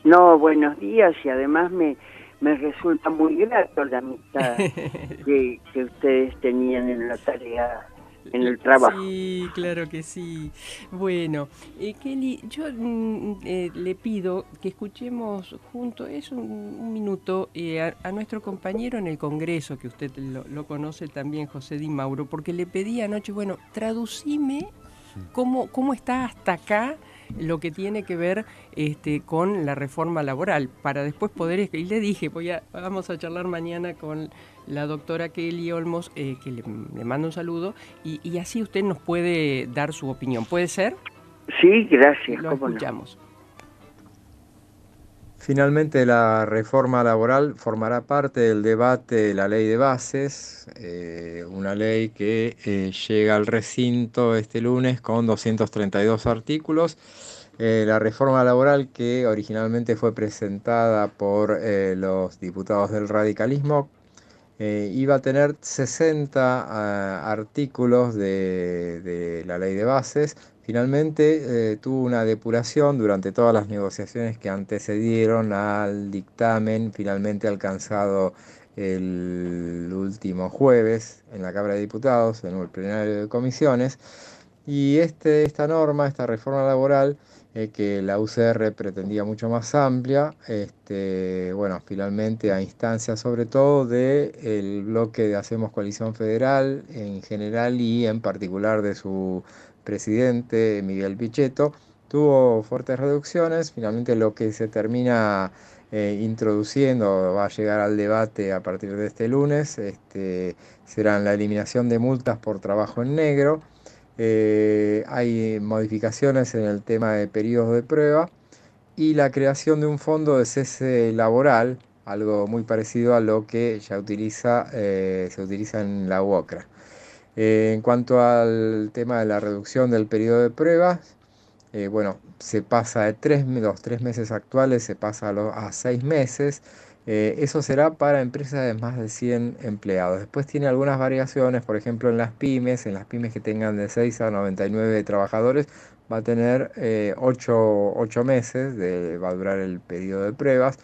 No, buenos días y además me resulta muy grato la amistad que ustedes tenían en la tarea, en el trabajo. Sí, claro que sí. Bueno, Kelly, yo le pido que escuchemos juntos, es un minuto, a nuestro compañero en el Congreso, que usted lo conoce también, José Di Mauro, porque le pedí anoche, bueno, traducime cómo está hasta acá lo que tiene que ver con la reforma laboral, para después poder, y le dije, vamos a charlar mañana con la doctora Kelly Olmos, que le mando un saludo, y así usted nos puede dar su opinión. ¿Puede ser? Sí, gracias, Lo cómo no. escuchamos. Finalmente, la reforma laboral formará parte del debate de la ley de bases, una ley que llega al recinto este lunes con 232 artículos. La reforma laboral, que originalmente fue presentada por los diputados del radicalismo, iba a tener 60 artículos de la ley de bases. Finalmente tuvo una depuración durante todas las negociaciones que antecedieron al dictamen finalmente alcanzado el último jueves en la Cámara de Diputados, en el plenario de comisiones. Y esta norma, esta reforma laboral, que la UCR pretendía mucho más amplia, bueno, finalmente a instancias sobre todo del bloque de Hacemos Coalición Federal en general y en particular de su presidente Miguel Pichetto, tuvo fuertes reducciones. Finalmente lo que se termina introduciendo, va a llegar al debate a partir de este lunes, serán la eliminación de multas por trabajo en negro. Hay modificaciones en el tema de periodos de prueba y la creación de un fondo de cese laboral, algo muy parecido a lo que ya se utiliza en la UOCRA. En cuanto al tema de la reducción del periodo de pruebas, bueno, se pasa de los 3 meses actuales, se pasa a 6 meses. Eso será para empresas de más de 100 empleados. Después tiene algunas variaciones, por ejemplo, en las pymes que tengan de 6 a 99 trabajadores, va a tener 8 meses, va a durar el periodo de pruebas,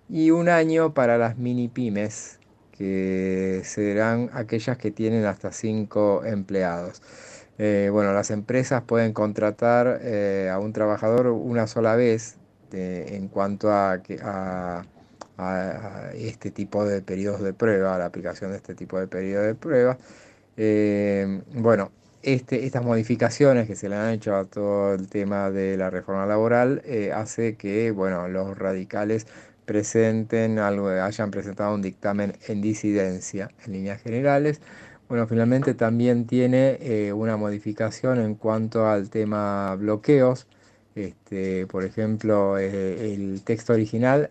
y un año para las mini pymes, que serán aquellas que tienen hasta 5 empleados. Bueno, las empresas pueden contratar a un trabajador una sola vez en cuanto a este tipo de periodos de prueba, a la aplicación de este tipo de periodo de prueba. Bueno, estas modificaciones que se le han hecho a todo el tema de la reforma laboral hace que, bueno, los radicales hayan presentado un dictamen en disidencia en líneas generales. Bueno, finalmente también tiene una modificación en cuanto al tema bloqueos. Por ejemplo, el texto original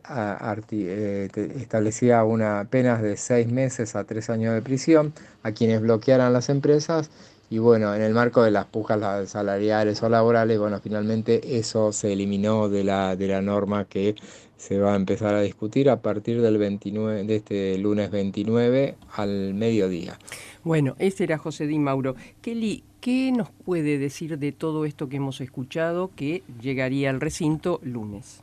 establecía una penas de 6 meses a 3 años de prisión a quienes bloquearan las empresas. Y bueno, en el marco de las pujas salariales o laborales, bueno, finalmente eso se eliminó de la norma que se va a empezar a discutir a partir del 29, de este lunes 29 al mediodía. Bueno, ese era José Di Mauro. Kelly, ¿qué nos puede decir de todo esto que hemos escuchado que llegaría al recinto lunes?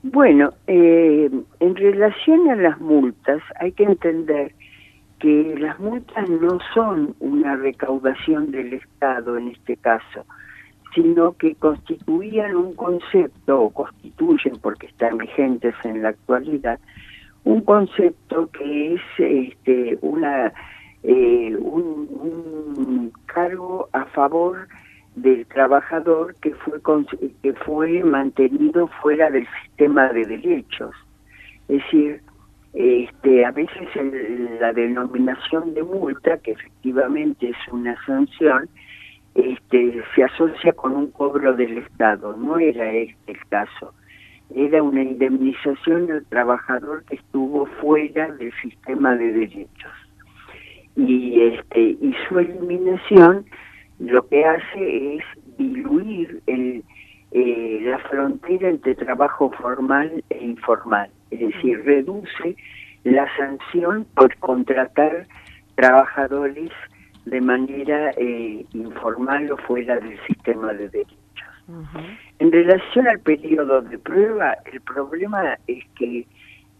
Bueno, en relación a las multas, hay que entender que las multas no son una recaudación del Estado en este caso, sino que constituían un concepto, o constituyen porque están vigentes en la actualidad, un concepto que es un cargo a favor del trabajador que fue mantenido fuera del sistema de derechos. Es decir, a veces la denominación de multa, que efectivamente es una sanción, se asocia con un cobro del Estado. No era este el caso. Era una indemnización al trabajador que estuvo fuera del sistema de derechos. Y su eliminación lo que hace es diluir la frontera entre trabajo formal e informal. Es decir, reduce la sanción por contratar trabajadores de manera informal o fuera del sistema de derechos. En relación al periodo de prueba, el problema es que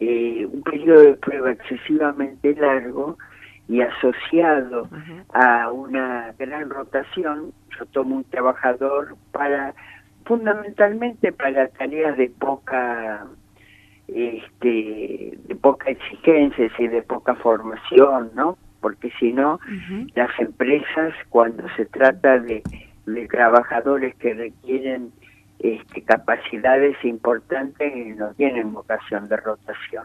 un periodo de prueba excesivamente largo y asociado a una gran rotación, yo tomo un trabajador fundamentalmente para tareas de poca exigencia y de poca formación, ¿no? Porque si no, las empresas, cuando se trata de trabajadores que requieren capacidades importantes, no tienen vocación de rotación.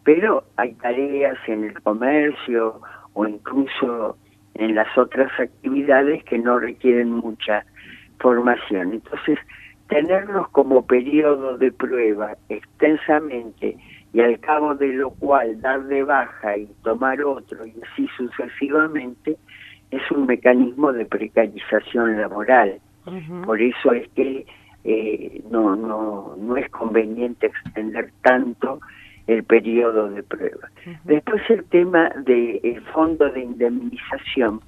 Pero hay tareas en el comercio o incluso en las otras actividades que no requieren mucha formación. Entonces, tenerlos como periodo de prueba extensamente y al cabo de lo cual dar de baja y tomar otro y así sucesivamente es un mecanismo de precarización laboral. Por eso es que no es conveniente extender tanto el periodo de prueba. Después el tema del fondo de indemnización.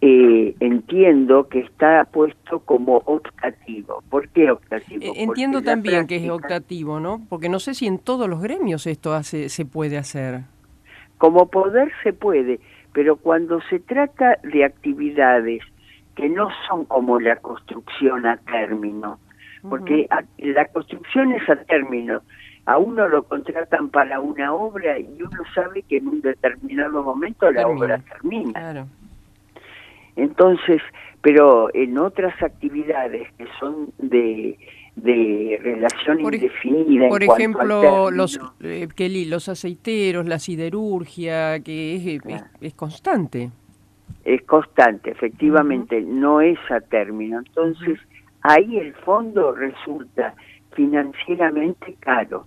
Entiendo que está puesto como optativo. ¿Por qué optativo? Entiendo también que es optativo, ¿no? Porque no sé si en todos los gremios esto se puede hacer. Como poder se puede, pero cuando se trata de actividades que no son como la construcción a término, porque la construcción es a término, a uno lo contratan para una obra y uno sabe que en un determinado momento la obra termina. Claro. Entonces, pero en otras actividades que son de relación indefinida, por ejemplo, los aceiteros, la siderurgia, que es constante. Es constante, efectivamente, no es a término. Entonces, ahí el fondo resulta financieramente caro.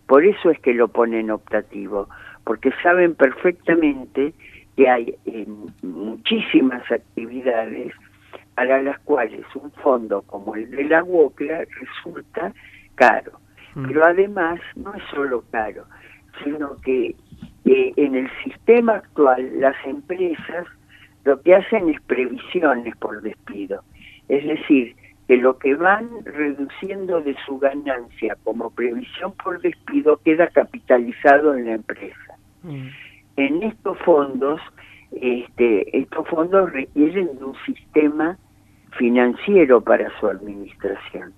Por eso es que lo ponen optativo, porque saben perfectamente que hay muchísimas actividades para las cuales un fondo como el de la UOCRA resulta caro. Pero además no es solo caro, sino que en el sistema actual las empresas lo que hacen es previsiones por despido. Es decir, que lo que van reduciendo de su ganancia como previsión por despido queda capitalizado en la empresa. En estos fondos requieren de un sistema financiero para su administración.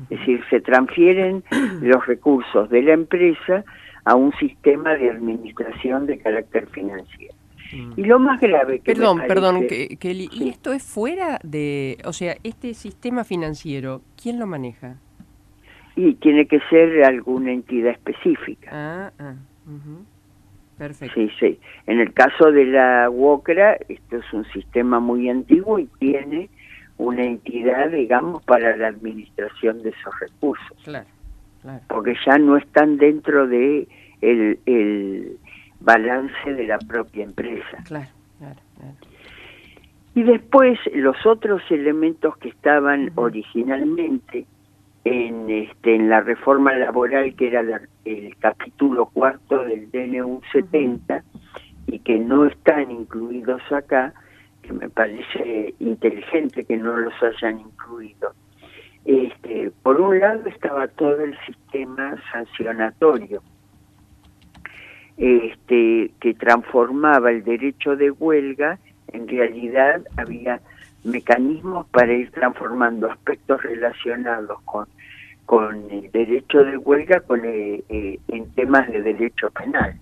Es decir, se transfieren los recursos de la empresa a un sistema de administración de carácter financiero. Y lo más grave que Perdón, Kelly, ¿y esto es fuera de, o sea, este sistema financiero, quién lo maneja? Y tiene que ser alguna entidad específica. Perfecto. Sí. En el caso de la UOCRA, esto es un sistema muy antiguo y tiene una entidad, digamos, para la administración de esos recursos. Claro. Porque ya no están dentro de el balance de la propia empresa. Claro. Y después los otros elementos que estaban originalmente en la reforma laboral, que era el capítulo 4 del DNU 70, y que no están incluidos acá, que me parece inteligente que no los hayan incluido. Por un lado estaba todo el sistema sancionatorio, que transformaba el derecho de huelga. En realidad había mecanismos para ir transformando aspectos relacionados con el derecho de huelga en temas de derecho penal.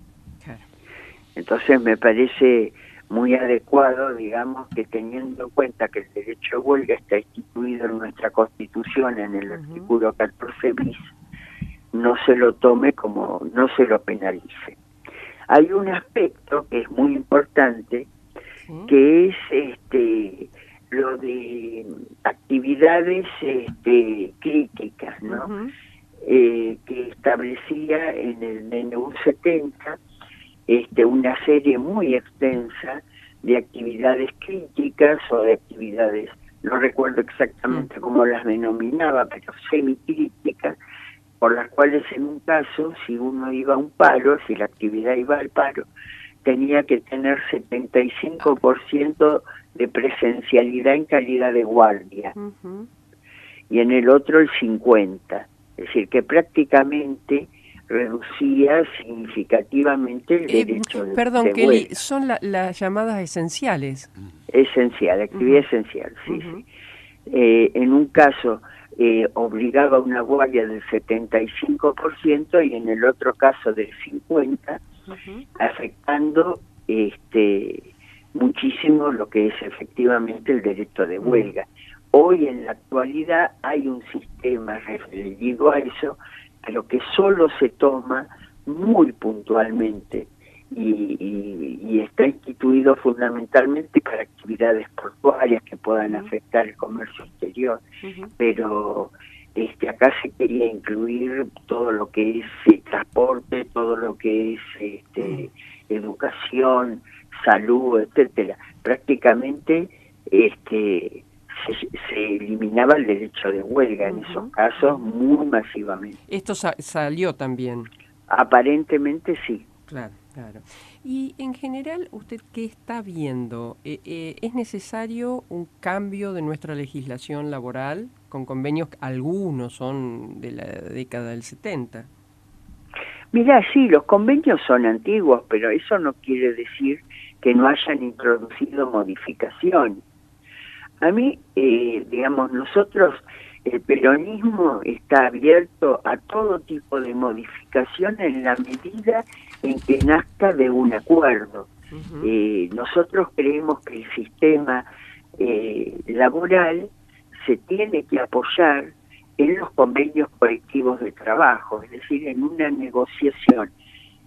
Entonces me parece muy adecuado, digamos, que teniendo en cuenta que el derecho de huelga está instituido en nuestra Constitución en el artículo 14 bis, no se lo tome no se lo penalice. Hay un aspecto que es muy importante, que es lo de actividades críticas, ¿no? Que establecía en el DNU 70 una serie muy extensa de actividades críticas o de actividades, no recuerdo exactamente cómo las denominaba, pero semicríticas, por las cuales en un caso, si uno iba a un paro, si la actividad iba al paro, tenía que tener 75% de presencialidad en calidad de guardia, Ujú. y en el otro el 50%. Es decir, que prácticamente reducía significativamente el derecho Perdón, de Kelly, huelga. son las llamadas esenciales. Esencial, actividad esencial, sí, Ujú. sí. En un caso obligaba a una guardia del 75% y en el otro caso del 50%, Ujú. afectando muchísimo lo que es efectivamente el derecho de huelga. Hoy en la actualidad hay un sistema referido a eso, pero que solo se toma muy puntualmente y está instituido fundamentalmente para actividades portuarias que puedan afectar el comercio exterior, Ujú. pero acá se quería incluir todo lo que es transporte, todo lo que es educación, salud, etcétera. Prácticamente se eliminaba el derecho de huelga en esos casos muy masivamente. Esto salió también. Aparentemente sí. Claro, claro. Y en general, ¿usted qué está viendo? ¿Es necesario un cambio de nuestra legislación laboral con convenios? Algunos son de la década del 70. Mira, sí, los convenios son antiguos, pero eso no quiere decir que no hayan introducido modificaciones. A mí, digamos, nosotros, el peronismo está abierto a todo tipo de modificación en la medida en que nazca de un acuerdo. Nosotros creemos que el sistema laboral se tiene que apoyar en los convenios colectivos de trabajo, es decir, en una negociación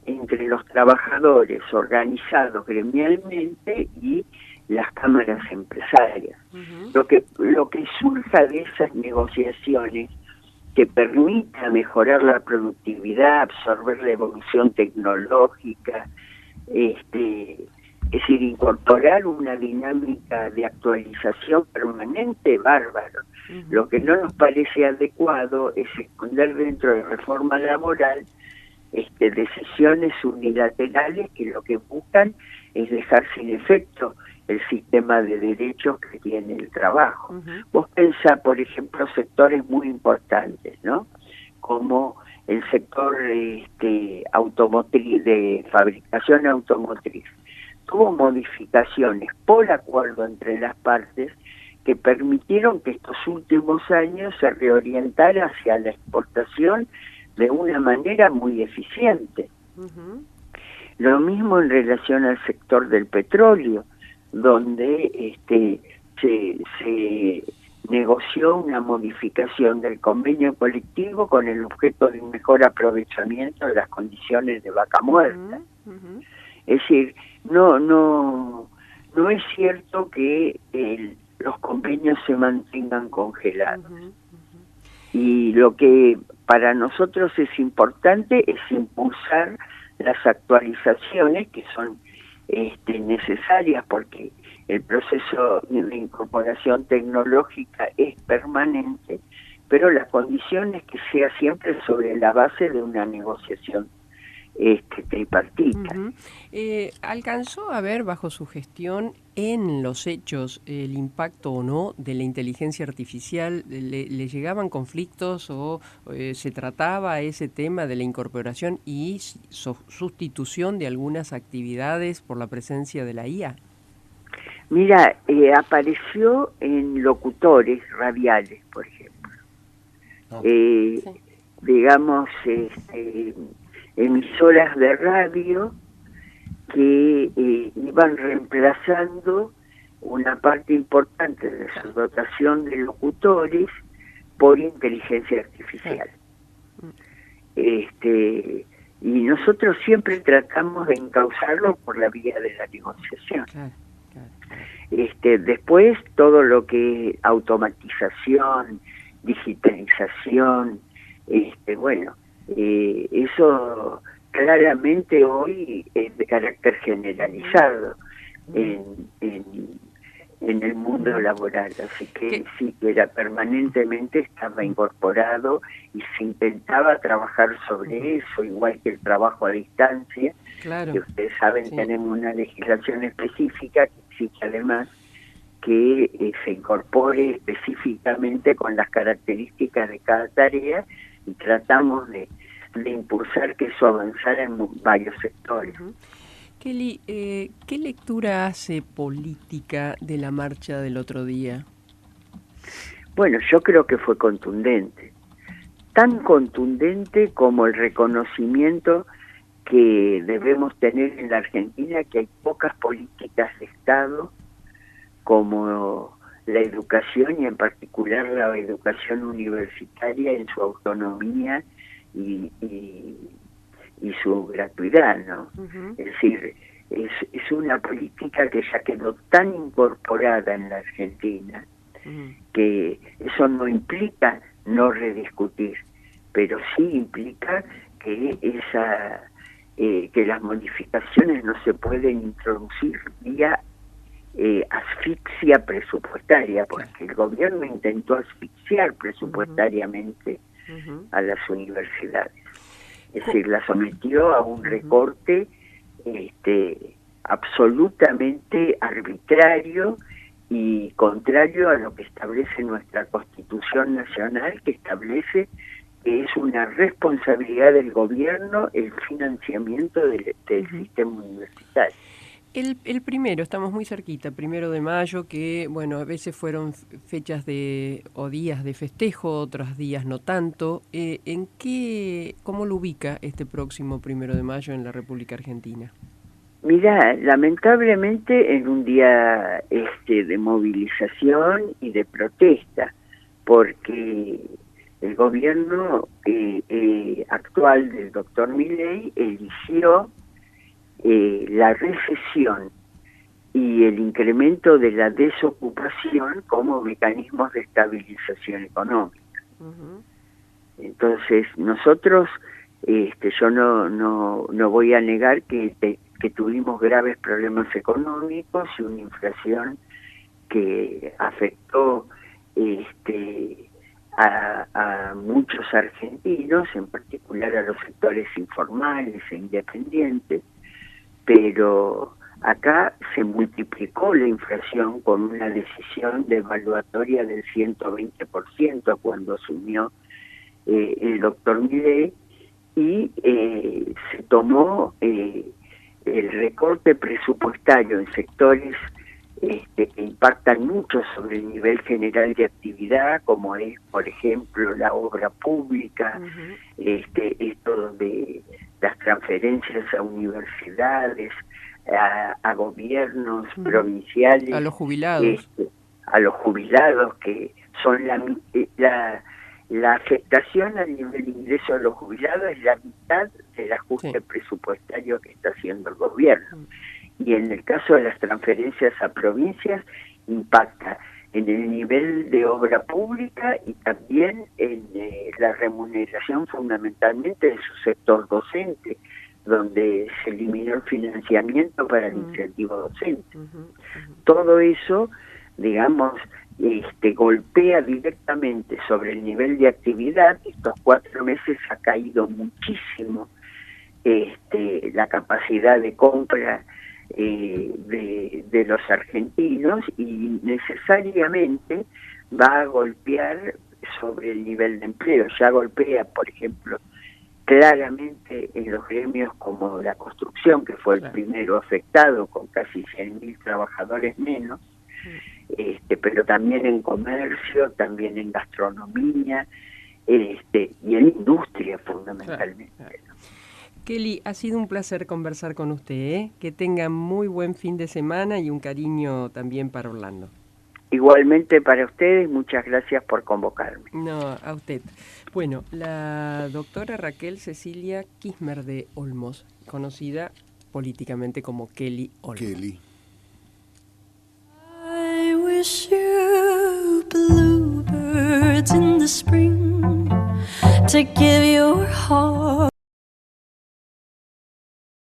entre los trabajadores organizados gremialmente y las cámaras empresarias. Lo que surja de esas negociaciones que permita mejorar la productividad, absorber la evolución tecnológica, es decir, incorporar una dinámica de actualización permanente, bárbaro. Lo que no nos parece adecuado es esconder dentro de reforma laboral decisiones unilaterales que lo que buscan es dejar sin efecto el sistema de derechos que tiene el trabajo. Vos pensás, por ejemplo, sectores muy importantes, ¿no? Como el sector automotriz, de fabricación automotriz. Tuvo modificaciones por acuerdo entre las partes que permitieron que estos últimos años se reorientara hacia la exportación de una manera muy eficiente. Lo mismo en relación al sector del petróleo, donde se negoció una modificación del convenio colectivo con el objeto de un mejor aprovechamiento de las condiciones de vaca muerta. Es decir, no es cierto que los convenios se mantengan congelados. Y lo que para nosotros es importante es impulsar las actualizaciones que son necesarias porque el proceso de incorporación tecnológica es permanente, pero la condición es que sea siempre sobre la base de una negociación tripartita. ¿Alcanzó a ver bajo su gestión en los hechos el impacto o no de la inteligencia artificial? ¿Le llegaban conflictos o se trataba ese tema de la incorporación y sustitución de algunas actividades por la presencia de la IA? Mira, apareció en locutores radiales, por ejemplo. Sí. Digamos, emisoras de radio que iban reemplazando una parte importante de su dotación de locutores por inteligencia artificial. Y nosotros siempre tratamos de encauzarlo por la vía de la negociación. Después todo lo que es automatización, digitalización, eso claramente hoy es de carácter generalizado en el mundo laboral, así que sí, que era permanentemente estaba incorporado y se intentaba trabajar sobre eso, igual que el trabajo a distancia, que ustedes saben tenemos una legislación específica que exige además que se incorpore específicamente con las características de cada tarea y tratamos de impulsar que eso avanzara en varios sectores. Kelly, ¿qué lectura hace política de la marcha del otro día? Bueno, yo creo que fue contundente, tan contundente como el reconocimiento que debemos tener en la Argentina, que hay pocas políticas de Estado como la educación, y en particular la educación universitaria en su autonomía y su gratuidad, ¿no? Es decir, es una política que ya quedó tan incorporada en la Argentina que eso no implica no rediscutir, pero sí implica que que las modificaciones no se pueden introducir vía asfixia presupuestaria, porque el gobierno intentó asfixiar presupuestariamente a las universidades. Es decir, la sometió a un recorte absolutamente arbitrario y contrario a lo que establece nuestra Constitución Nacional, que establece que es una responsabilidad del gobierno el financiamiento del sistema universitario. El primero, estamos muy cerquita, 1 de mayo, que bueno, a veces fueron fechas o días de festejo, otros días no tanto. ¿Cómo lo ubica este próximo 1 de mayo en la República Argentina? Mirá, lamentablemente en un día de movilización y de protesta, porque el gobierno actual del doctor Milei eligió la recesión y el incremento de la desocupación como mecanismos de estabilización económica. Entonces nosotros, yo no voy a negar que tuvimos graves problemas económicos y una inflación que afectó a muchos argentinos, en particular a los sectores informales e independientes, pero acá se multiplicó la inflación con una decisión devaluatoria del 120% cuando asumió el doctor Milei, y se tomó el recorte presupuestario en sectores que impactan mucho sobre el nivel general de actividad, como es, por ejemplo, la obra pública, esto de las transferencias a universidades, a gobiernos provinciales, a los jubilados, que son la afectación al nivel de ingreso de los jubilados es la mitad del ajuste presupuestario que está haciendo el gobierno. Y en el caso de las transferencias a provincias, impacta en el nivel de obra pública y también en la remuneración fundamentalmente de su sector docente, donde se eliminó el financiamiento para el incentivo docente. Todo eso, digamos, golpea directamente sobre el nivel de actividad. Estos 4 meses ha caído muchísimo la capacidad de compra de los argentinos, y necesariamente va a golpear sobre el nivel de empleo. Ya golpea, por ejemplo, claramente en los gremios como la construcción, que fue el primero afectado, con casi 100.000 trabajadores menos, pero también en comercio, también en gastronomía, y en industria fundamentalmente. Kelly, ha sido un placer conversar con usted, ¿eh? Que tenga muy buen fin de semana y un cariño también para Orlando. Igualmente para ustedes, muchas gracias por convocarme. No, a usted. Bueno, la doctora Raquel Cecilia Kirchner de Olmos, conocida políticamente como Kelly Olmos. Kelly. I wish you bluebirds in the spring to give your heart